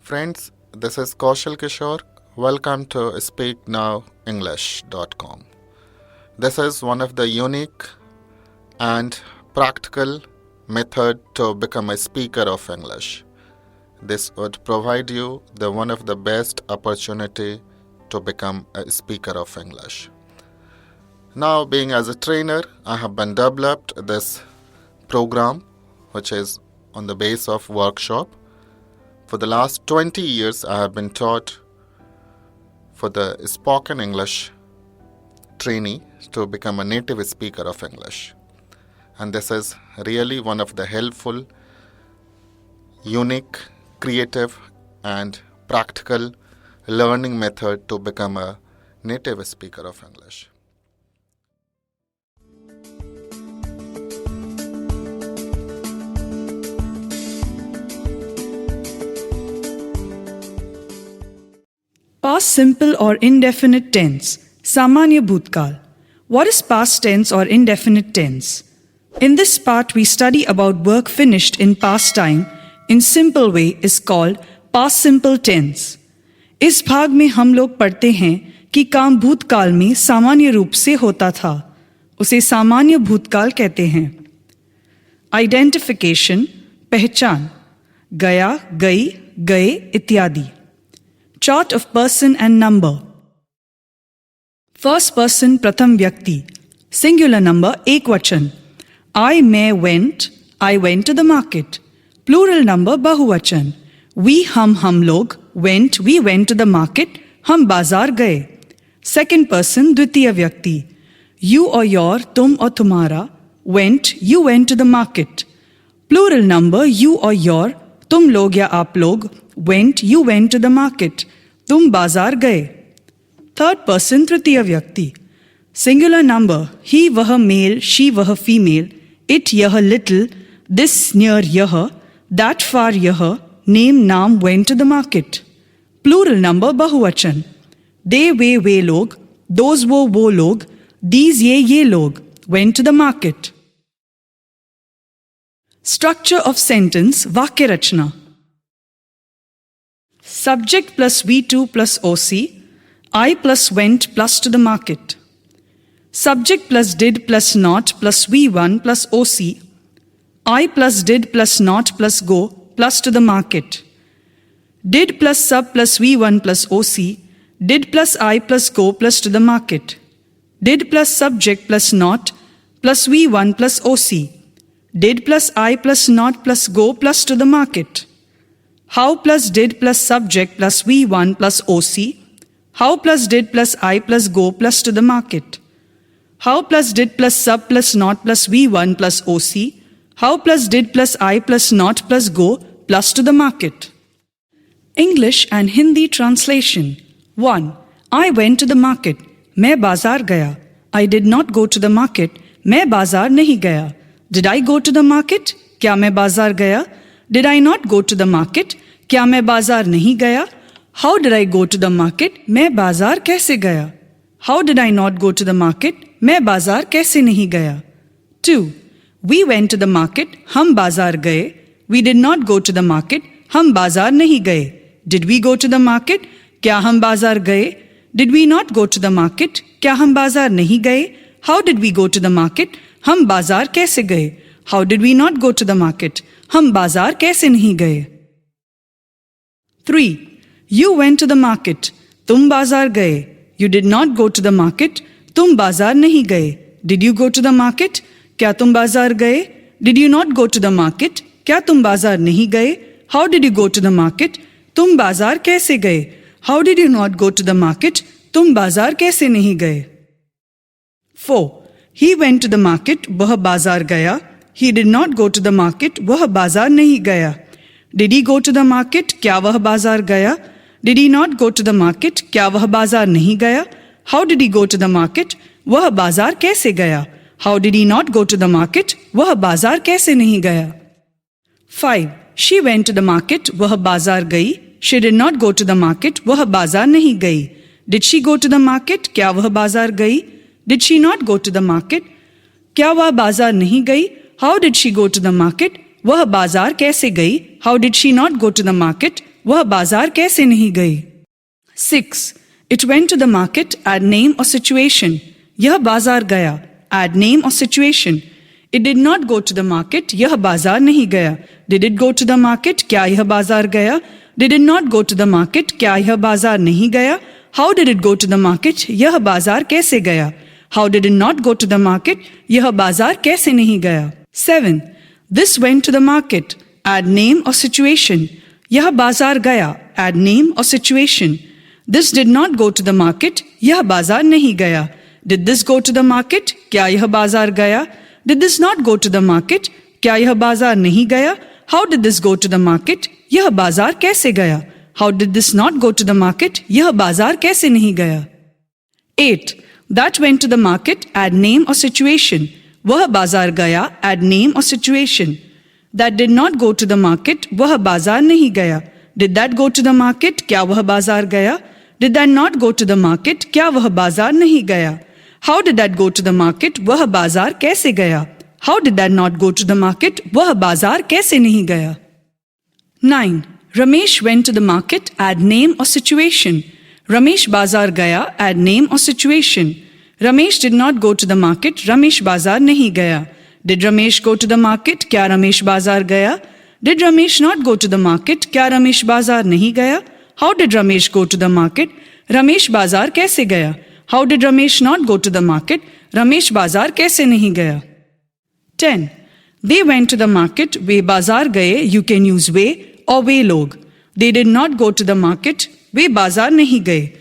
Friends, this is Kaushal Kishore. Welcome to SpeakNowEnglish.com. This is one of the unique and practical method to become a speaker of English. This would provide you one of the best opportunity to become a speaker of English. Now, being as a trainer, I have been developed this program, which is on the base of workshop. For the last 20 years, I have been taught for the spoken English trainee to become a native speaker of English. And this is really one of the helpful, unique, creative, and practical learning method to become a native speaker of English. Past simple or indefinite tense. Samanya Bhutkal. What is past tense or indefinite tense? In this part, we study about work finished in past time in simple way is called past simple tense. इस भाग में हम लोग पढ़ते हैं कि काम भूतकाल में सामान्य रूप से होता था, उसे सामान्य भूतकाल कहते हैं. आइडेंटिफिकेशन, पहचान, गया, गई, गए इत्यादि. Chart of person and number. First person प्रथम व्यक्ति. Singular number एकवचन. I, मैं, went to the market. Plural number बहुवचन. We, हम लोग, we went to the market, हम बाजार गए. Second person द्वितीय व्यक्ति. You or your, तुम और तुम्हारा. You went to the market. Plural number you or your, तुम लोग या आप लोग. You went to the market. तुम बाजार गए. Third person तृतीय व्यक्ति. Singular number he वह male, she वह female, it यह little, this near यह, that far यह, name नाम went to the market. Plural number बहुवचन. They वे लोग, those वो लोग, these ये लोग, went to the market. Structure of sentence वाक्य रचना. Subject plus V2 plus OC, I plus went plus to the market. Subject plus did plus not plus V1 plus OC, I plus did plus not plus go plus to the market. Did plus sub plus V1 plus OC, did plus I plus go plus to the market. Did plus subject plus not plus V1 plus OC, did plus I plus not plus go plus to the market. How plus did plus subject plus V1 plus OC, how plus did plus I plus go plus to the market. How plus did plus sub plus not plus V1 plus OC, how plus did plus I plus not plus go plus to the market. English and Hindi translation. 1. I went to the market. मैं बाजार गया. I did not go to the market. मैं बाजार नहीं गया. Did I go to the market? क्या मैं बाजार गया? Did I not go to the market? क्या मैं बाजार नहीं गया? How did I go to the market? मैं बाजार कैसे गया? How did I not go to the market? मैं बाजार कैसे नहीं गया? 2. We went to the market. हम बाजार गए. We did not go to the market. हम बाजार नहीं गए. Did we go to the market? क्या हम बाजार गए? Did we not go to the market? क्या हम बाजार नहीं गए? How did we go to the market? हम बाजार कैसे गए? How did we not go to the market? हम बाजार कैसे नहीं गए? 3. You went to the market. तुम बाजार गए. You did not go to the market. तुम बाजार नहीं गए. Did you go to the market? क्या तुम बाजार गए? Did you not go to the market? क्या तुम बाजार नहीं गए? How did you go to the market? तुम बाजार कैसे गए? How did you not go to the market? तुम बाजार कैसे नहीं गए? 4. He went to the market. वह बाजार गया. He did not go to the market. वह बाजार नहीं गया. Did he go to the market? क्या वह बाजार गया? Did he not go to the market? क्या वह बाजार नहीं गया? How did he go to the market? वह बाजार कैसे गया? How did he not go to the market? वह बाजार कैसे नहीं गया? 5. She went to the market. वह बाजार गई. She did not go to the market. वह बाजार नहीं गई. Did she go to the market? क्या वह बाजार गई? Did she not go to the market? क्या वह बाजार नहीं गई? How did she go to the market? वह बाजार कैसे गई? How did she not go to the market? वह बाजार कैसे नहीं गई? 6. It went to the market. Add name or situation. यह बाजार गया. Add name or situation. It did not go to the market. यह बाजार नहीं गया. Did it go to the market? क्या यह बाजार गया? Did it not go to the market? क्या यह बाजार नहीं गया? How did it go to the market? यह बाजार कैसे गया? How did it not go to the market? यह बाजार कैसे नहीं गया? 7. This went to the market. Add name or situation. यह बाजार गया. Add name or situation. This did not go to the market. यह बाजार नहीं गया. Did this go to the market? क्या यह बाजार गया? Did this not go to the market? क्या यह बाजार नहीं गया? How did this go to the market? यह बाजार कैसे गया? How did this not go to the market? यह बाजार कैसे नहीं गया? 8. That went to the market. Add name or situation. वह बाजार गया. Add name or situation. That did not go to the market. वह बाजार नहीं गया. Did that go to the market? क्या वह बाजार गया? Did that not go to the market? क्या वह बाजार नहीं गया? How did that go to the market? वह बाजार कैसे गया? How did that not go to the market? वह बाजार कैसे नहीं गया? 9. Ramesh went to the market. Add name or situation. Ramesh बाजार गया. Add name or situation. Ramesh did not go to the market. Ramesh बाजार नहीं गया. Did Ramesh go to the market? क्या रमेश बाजार गया? Did Ramesh not go to the market? क्या रमेश बाजार नहीं गया? How did Ramesh go to the market? Ramesh बाजार कैसे गया? How did Ramesh not go to the market? Ramesh बाजार कैसे नहीं गया? 10. They went to the market. वे बाजार गए. You can use वे और वे लोग. They did not go to the market. वे बाजार नहीं गए.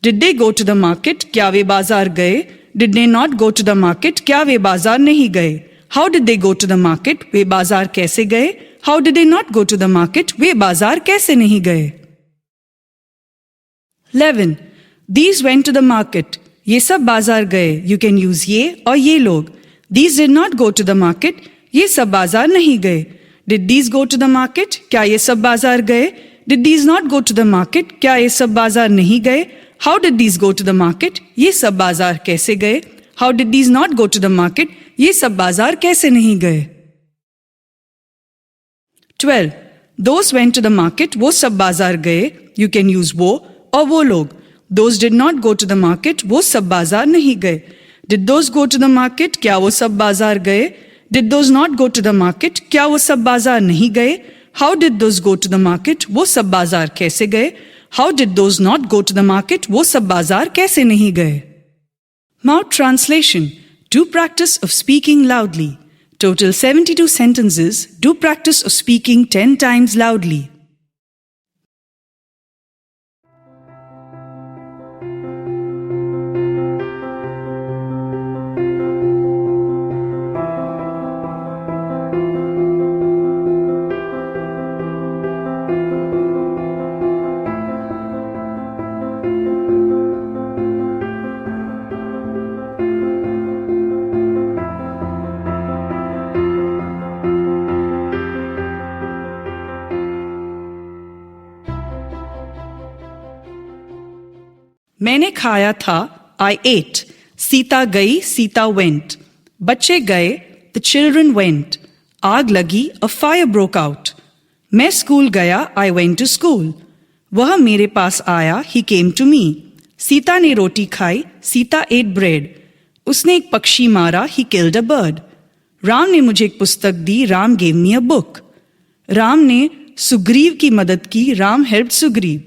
Did they go to the market? क्या वे बाजार गए? Did they not go to the market? क्या वे बाजार नहीं गए? How did they go to the market? वे बाजार कैसे गए? How did they not go to the market? वे बाजार कैसे नहीं गए? 11. These went to the market. ये सब बाजार गए. You can use ये और ये लोग. These did not go to the market. ये सब बाजार नहीं गए. Did these go to the market? क्या ये सब बाजार गए? Did these not go to the market? क्या ये सब बाजार नहीं गए? How did these go to the market? ये सब बाजार कैसे गए? How did these not go to the market? ये सब बाजार कैसे नहीं गए? 12. Those went to the market. वो सब बाजार गए. You can use वो और वो लोग. Those did not go to the market. वो सब बाजार नहीं गए. Did those go to the market? क्या वो सब बाजार गए? Did those not go to the market? क्या वो सब बाजार नहीं गए? How did those go to the market? वो सब बाजार कैसे गए? How did those not go to the market? वो सब बाजार कैसे नहीं गए? Mouth translation. Do practice of speaking loudly. Total 72 sentences. Do practice of speaking 10 times loudly. मैंने खाया था. I ate. सीता गई. सीता went. बच्चे गए. The children went. आग लगी. A fire broke out. मैं स्कूल गया. I went to school. वह मेरे पास आया. He came to me. Sita ने रोटी खाई. Sita ate bread. उसने एक पक्षी मारा. He killed a bird. Ram ने मुझे एक पुस्तक दी. Ram gave me a book. Ram ने सुग्रीव की मदद की. Ram helped Sugriva.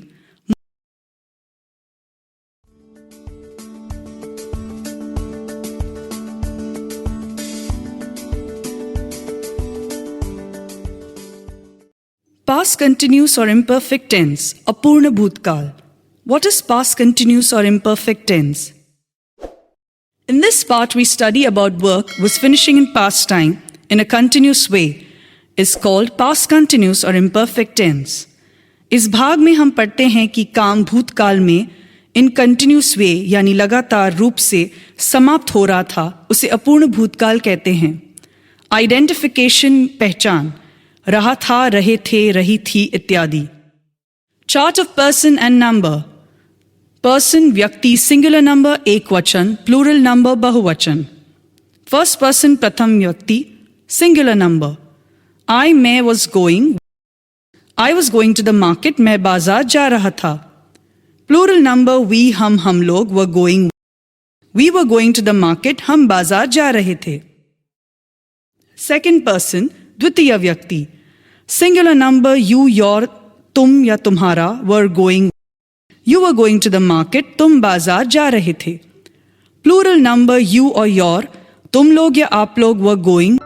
Past continuous or imperfect tense. अपूर्ण भूतकाल. What is past continuous or imperfect tense? In this part we study about work was finishing in past time in a continuous way is called past continuous or imperfect tense. इस भाग में हम पढ़ते हैं कि काम भूतकाल में in continuous way यानी लगातार रूप से समाप्त हो रहा था, उसे अपूर्ण भूतकाल कहते हैं. Identification पहचान. रहा था, रहे थे, रही थी इत्यादि. Chart of person and number. Person व्यक्ति सिंगुलर नंबर एक वचन, प्लूरल नंबर बहुवचन. फर्स्ट पर्सन प्रथम व्यक्ति, सिंगुलर नंबर. आई मैं was going. I was going to the market. मैं बाजार जा रहा था. Plural number we हम लोग were going. We were going to the market. हम बाजार जा रहे थे. Second person द्वितीय व्यक्ति. Singular number you your तुम या तुम्हारा were going. You were going to the market. तुम बाजार जा रहे थे. Plural number you or your तुम लोग या आप लोग were going.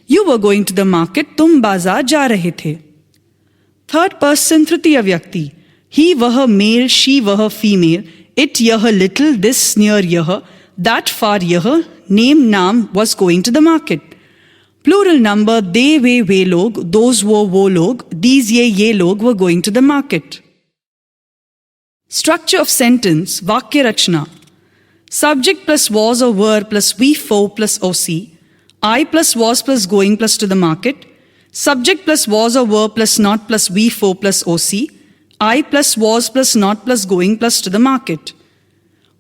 You were going to the market. तुम बाजार जा रहे थे. Third person तृतीय व्यक्ति. He वह male, she वह female, it यह little, this near यह, that far यह, name नाम was going to the market. Plural number they वे लोग, those वो लोग, these ये लोग were going to the market. Structure of sentence वाक्य रचना. Subject plus was or were plus we for plus OC. I plus was plus going plus to the market. Subject plus was or were plus not plus we for plus OC. I plus was plus not plus going plus to the market.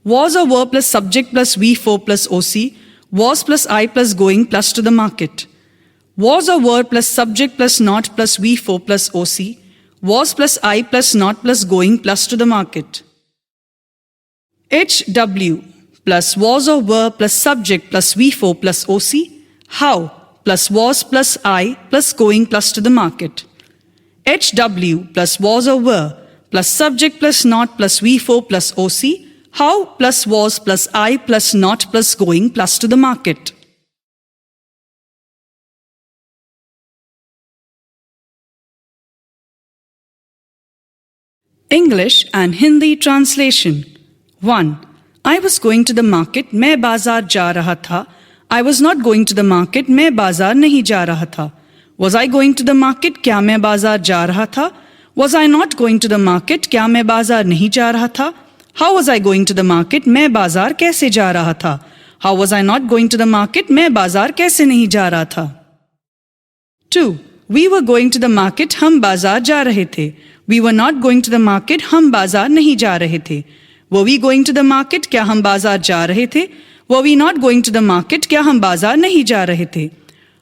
Was or were plus subject plus we for plus OC. Was plus I plus going plus to the market. Was or were plus subject plus not plus we for plus OC. Was plus I plus not plus going plus to the market. HW plus was or were plus subject plus we for plus OC. How plus was plus I plus going plus to the market. HW plus was or were plus subject plus not plus we for plus OC. How plus was plus I plus not plus going plus to the market. English and Hindi translation. 1. I was going to the market. मैं बाजार जा रहा था. I was not going to the market. मैं बाजार नहीं जा रहा था. Was I going to the market? क्या मैं बाजार जा रहा था? Was I not going to the market? क्या मैं बाजार नहीं जा रहा था? How was I going to the market? मैं बाजार कैसे जा रहा था? How was I not going to the market? मैं बाजार कैसे नहीं जा रहा था? 2. We were going to the market. हम बाजार जा रहे थे. We were not going to the market. हम बाजार नहीं जा रहे थे. Were we going to the market? क्या हम बाजार जा रहे थे? Were we not going to the market? क्या हम बाजार नहीं जा रहे थे?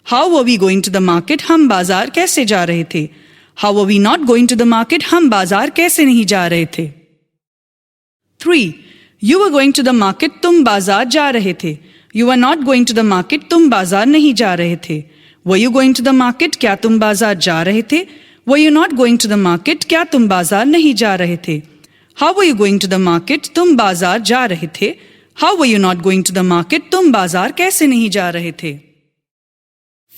How were we going to the market? हम बाजार कैसे जा रहे थे? How were we not going to the market? हम बाजार कैसे नहीं जा रहे थे? 3. You were going to the market. तुम बाजार जा रहे थे. You were not going to the market. तुम बाजार नहीं जा रहे थे. Were you going to the market? क्या तुम बाजार जा रहे थे? Were you not going to the market? क्या तुम बाजार नहीं जा रहे थे? How were you going to the market? तुम बाजार जा रहे थे. How were you not going to the market? तुम बाजार कैसे नहीं जा रहे थे?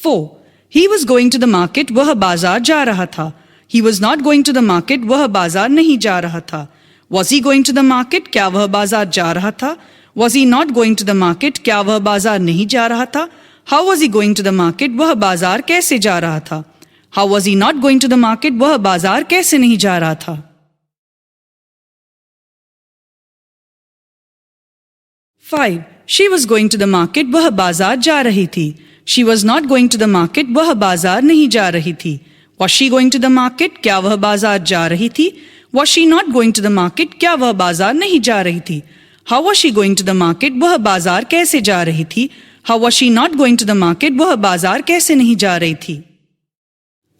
4. He was going to the market. वह बाजार जा रहा था. He was not going to the market. वह बाजार नहीं जा रहा था. Was he going to the market? क्या वह बाजार जा रहा था? Was he not going to the market? क्या वह बाजार नहीं जा रहा था? How was he going to the market? वह बाजार कैसे जा रहा था? How was he not going to the market? वह बाजार कैसे नहीं जा रहा था? 5. She was going to the market. वह बाजार जा रही थी. She was not going to the market. वह बाजार नहीं जा रही थी. Was she going to the market? क्या वह बाजार जा रही थी? Was she not going to the market? क्या वह बाजार नहीं जा रही थी? How was she going to the market? वह बाजार कैसे जा रही थी? How was she not going to the market? वह बाजार कैसे नहीं जा रही थी?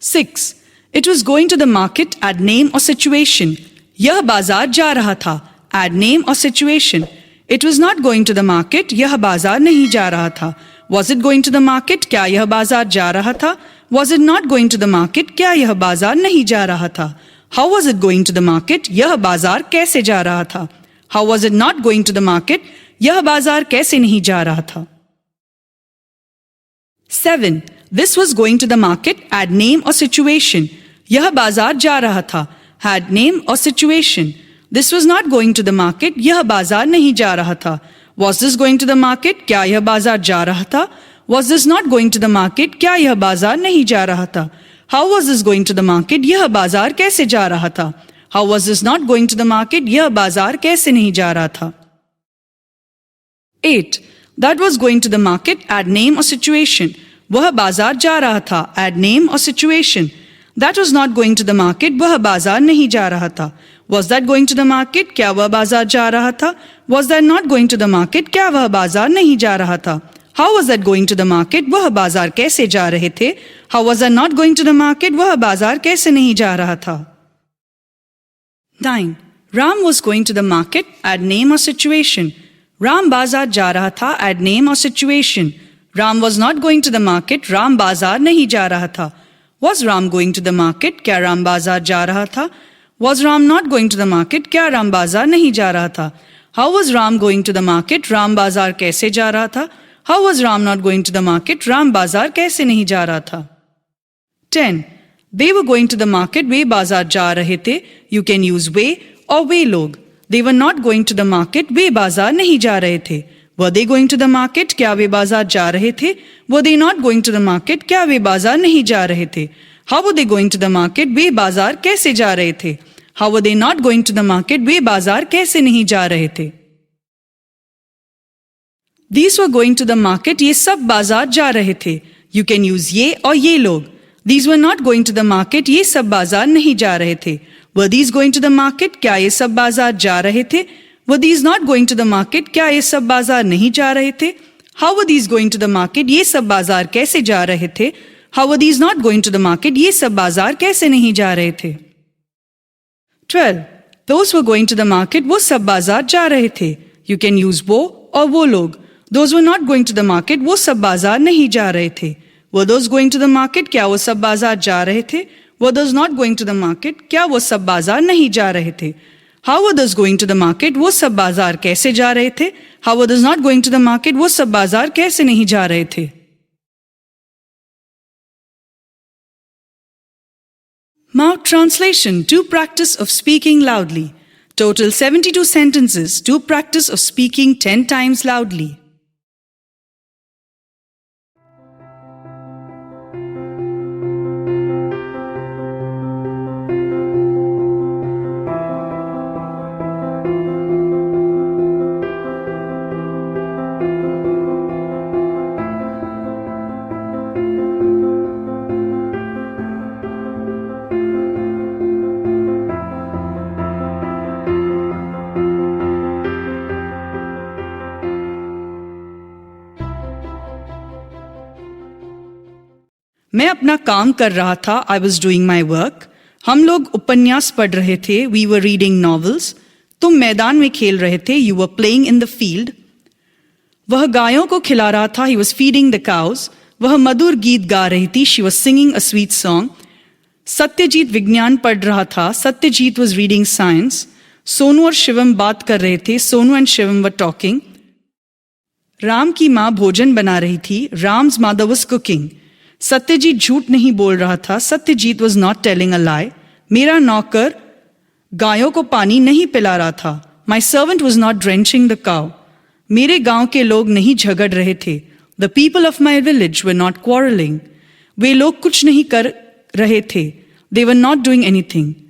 6. It was going to the market. Add name or situation. यह बाजार जा रहा था. Add name or situation. It was not going to the market. यह बाजार नहीं जा रहा था. Was it going to the market? क्या यह बाजार जा रहा था? Was it not going to the market? क्या यह बाजार नहीं जा रहा था? How was it going to the market? यह बाजार कैसे जा रहा था? How was it not going to the market? यह बाजार कैसे नहीं जा रहा था? 7. This was going to the market. Add name or situation. यह बाजार जा रहा था. Had name or situation. This was not going to the market. यह बाजार नहीं जा रहा था. Was this going to the market? क्या यह बाजार जा रहा था? Was this not going to the market? क्या यह बाजार नहीं जा रहा था? How was this going to the market? यह बाजार कैसे जा रहा था? How was this not going to the market? यह बाजार कैसे नहीं जा रहा था? 8. That was going to the market. Add name or situation. वह बाजार जा रहा था. Add name or situation. That was not going to the market. वह बाजार नहीं जा रहा था. Was that going to the market? क्या वह बाजार जा रहा था? Was that not going to the market? क्या वह बाजार नहीं जा रहा था? How was that going to the market? वह बाजार कैसे जा रहे थे? How was I not going to the market? वह बाजार कैसे नहीं जा रहा था? 9. Ram was going to the market. Add name or situation. Ram बाजार जा रहा था. Add name or situation. Ram was not going to the market. Ram बाजार नहीं जा रहा था. Was Ram going to the market? क्या राम बाजार जा रहा था? Was Ram not going to the market? क्या राम बाजार नहीं जा रहा था? How was Ram going to the market? Ram बाजार कैसे जा रहा था? How was Ram not going to the market? Ram बाजार कैसे नहीं जा रहा था? 10. They were going to the market. वे बाजार जा रहे थे. You can use वे और वे लोग. They were not going to the market. वे बाजार नहीं जा रहे थे. Were they going to the market? क्या वे बाजार जा रहे थे? Were they not going to the market? क्या वे बाजार नहीं जा रहे थे? How were they going to the market? वे बाजार कैसे जा रहे थे? How were they not going to the market? वे बाजार कैसे नहीं जा रहे थे? These were going to the market. ये सब बाजार जा रहे थे. You can use ये और ये लोग. These were not going to the market. ये सब बाजार नहीं जा रहे थे. Were these going to the market? क्या ये सब बाजार जा रहे थे? Were these not going to the market? क्या ये सब बाजार नहीं जा रहे थे? How were these going to the market? ये सब बाजार कैसे जा रहे थे? How were these not going to the market? ये सब बाजार कैसे नहीं जा रहे थे? 12. Those were going to the market. वो सब बाजार जा रहे थे. You can use वो और वो लोग. Those were not going to the market. वो सब बाजार नहीं जा रहे थे. Were those going to the market? क्या वो सब बाजार जा रहे थे? Were those not going to the market? क्या वो सब बाजार नहीं जा रहे थे? How were those going to the market? वो सब बाजार कैसे जा रहे थे? How were those not going to the market? वो सब बाजार कैसे नहीं जा रहे थे? Mouth translation to practice of speaking loudly. Total 72 sentences to practice of speaking 10 times loudly. मैं अपना काम कर रहा था. I was doing my work. हम लोग उपन्यास पढ़ रहे थे. We were reading novels. तुम मैदान में खेल रहे थे. You were playing in the field. वह गायों को खिला रहा था. He was feeding the cows. वह मधुर गीत गा रही थी. She was singing a sweet song. Satyajit विज्ञान पढ़ रहा था. Satyajit was reading science. Sonu और शिवम बात कर रहे थे. Sonu and Shivam were talking. Ram की माँ भोजन बना रही थी. Ram's mother was cooking. Satyajit झूठ नहीं बोल रहा था. Satyajit was not telling a lie. मेरा नौकर गायों को पानी नहीं पिला रहा था. My servant was not drenching the cow. मेरे गांव के लोग नहीं झगड़ रहे थे. The people of my village were not quarreling. वे लोग कुछ नहीं कर रहे थे. They were not doing anything.